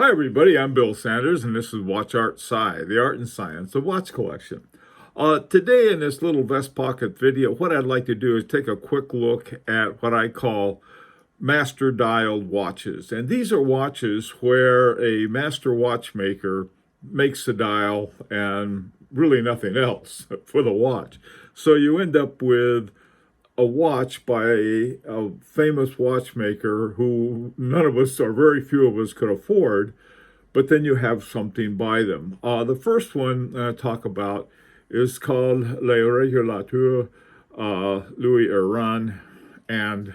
Hi, everybody. I'm Bill Sanders, and this is Watch Art Sci, the art and science of watch collection. Today, in this little vest pocket video, what I'd like to do is take a quick look at what I call master dialed watches. And these are watches where a master watchmaker makes the dial and really nothing else for the watch. So you end up with a watch by a famous watchmaker who none of us, or very few of us, could afford, but then you have something by them. The first one I talk about is called Le Régulateur Louis Erard and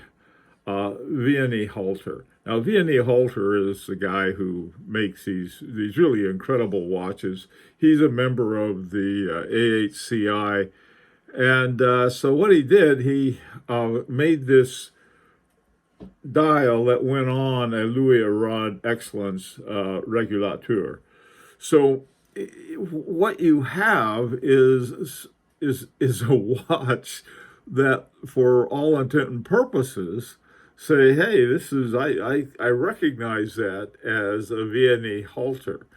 Vianney Halter. Now, Vianney Halter is the guy who makes these really incredible watches. He's a member of the AHCI. And so what he did, he made this dial that went on a Louis Erard Excellence Régulateur. So what you have is a watch that, for all intent and purposes, say, hey, this is I recognize that as a Vianney Halter.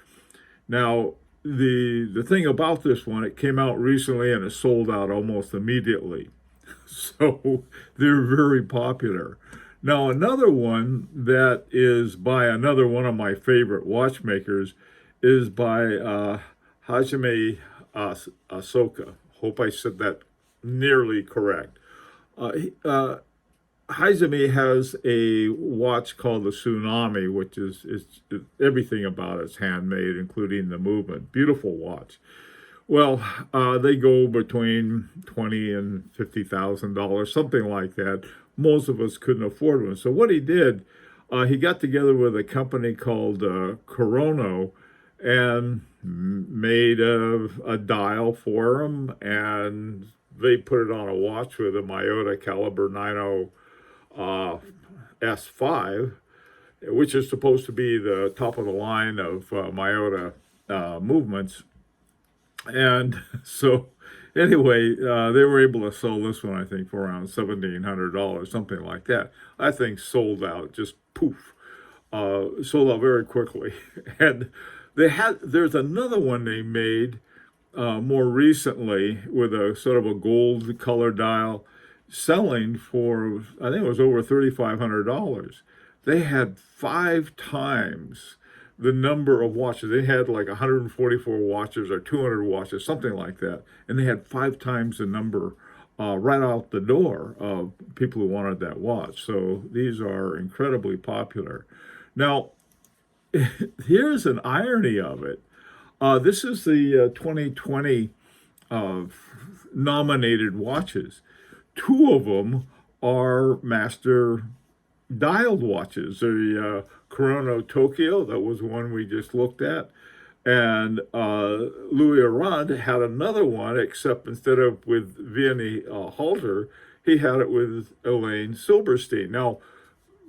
Now, the thing about this one, it came out recently and it sold out almost immediately. So they're very popular. Now, another one that is by another one of my favorite watchmakers is by Hajime Asaoka. Hope I said that nearly correct. Hajime has a watch called the Tsunami, which is everything about it's handmade, including the movement. Beautiful watch. Well, they go between $20,000 and $50,000, something like that. Most of us couldn't afford one. So what he did, he got together with a company called Corono and made a dial for him, and they put it on a watch with a Miyota caliber 90 S5, which is supposed to be the top of the line of Miyota movements. And so anyway, they were able to sell this one, I think, for around $1,700, something like that. I think sold out, just poof, sold out very quickly. And there's another one they made more recently with a sort of a gold color dial, selling for, I think it was over $3,500. They had 5 times the number of watches. They had like 144 watches or 200 watches, something like that. And they had 5 times the number right out the door of people who wanted that watch. So these are incredibly popular. Now, here's an irony of it. This is the 2020 nominated watches. 2 of them are master dialed watches. The Corono Tokyo, that was one we just looked at, and Louis Erard had another one, except instead of with Vianney Halter, he had it with Elaine Silberstein. Now,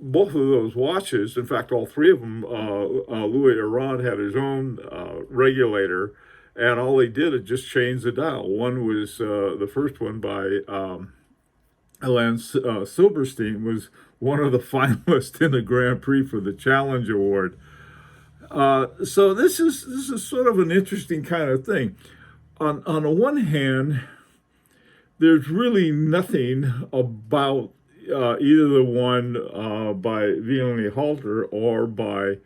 both of those watches, in fact, all 3 of them, Louis Erard had his own regulator, and all he did is just change the dial. One was, the first one by Elaine Silberstein was one of the finalists in the Grand Prix for the Challenge Award. So this is sort of an interesting kind of thing. On the one hand, there's really nothing about either the one by Vianney Halter or by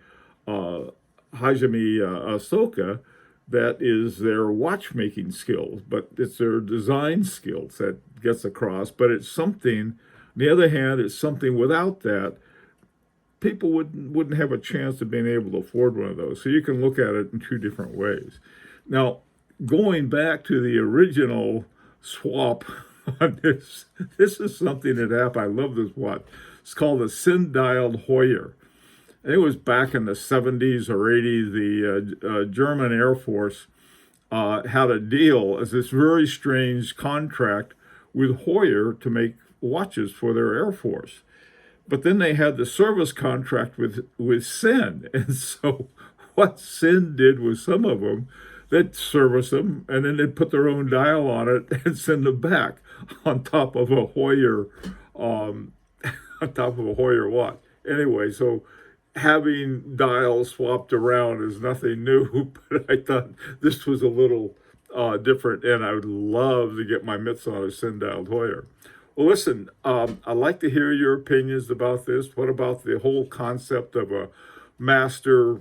Hajime Asaoka that is their watchmaking skills, but it's their design skills that gets across. But it's something, on the other hand, it's something without that, people wouldn't have a chance of being able to afford one of those. So you can look at it in 2 different ways. Now, going back to the original swap on this is something that happened. I love this watch. It's called the Sinn dialed Hoyer. It was back in the 70s or 80s. The German Air Force had a deal as this very strange contract with Hoyer to make watches for their Air Force. But then they had the service contract with Sinn. And so what Sinn did with some of them, they'd service them, and then they'd put their own dial on it and send them back on top of a Hoyer, on top of a Hoyer watch. Anyway, so having dials swapped around is nothing new, but I thought this was a little different, and I would love to get my mitts on a Sinn dialed Hoyer. Well, listen, I'd like to hear your opinions about this. What about the whole concept of a master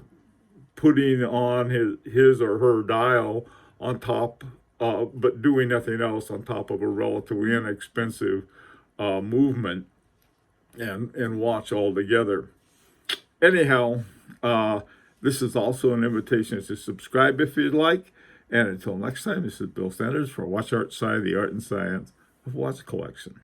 putting on his or her dial on top, but doing nothing else on top of a relatively inexpensive movement and watch altogether? Anyhow, this is also an invitation to subscribe if you'd like. And until next time, this is Bill Sanders for Watch Art Sci, the art and science of watch collection.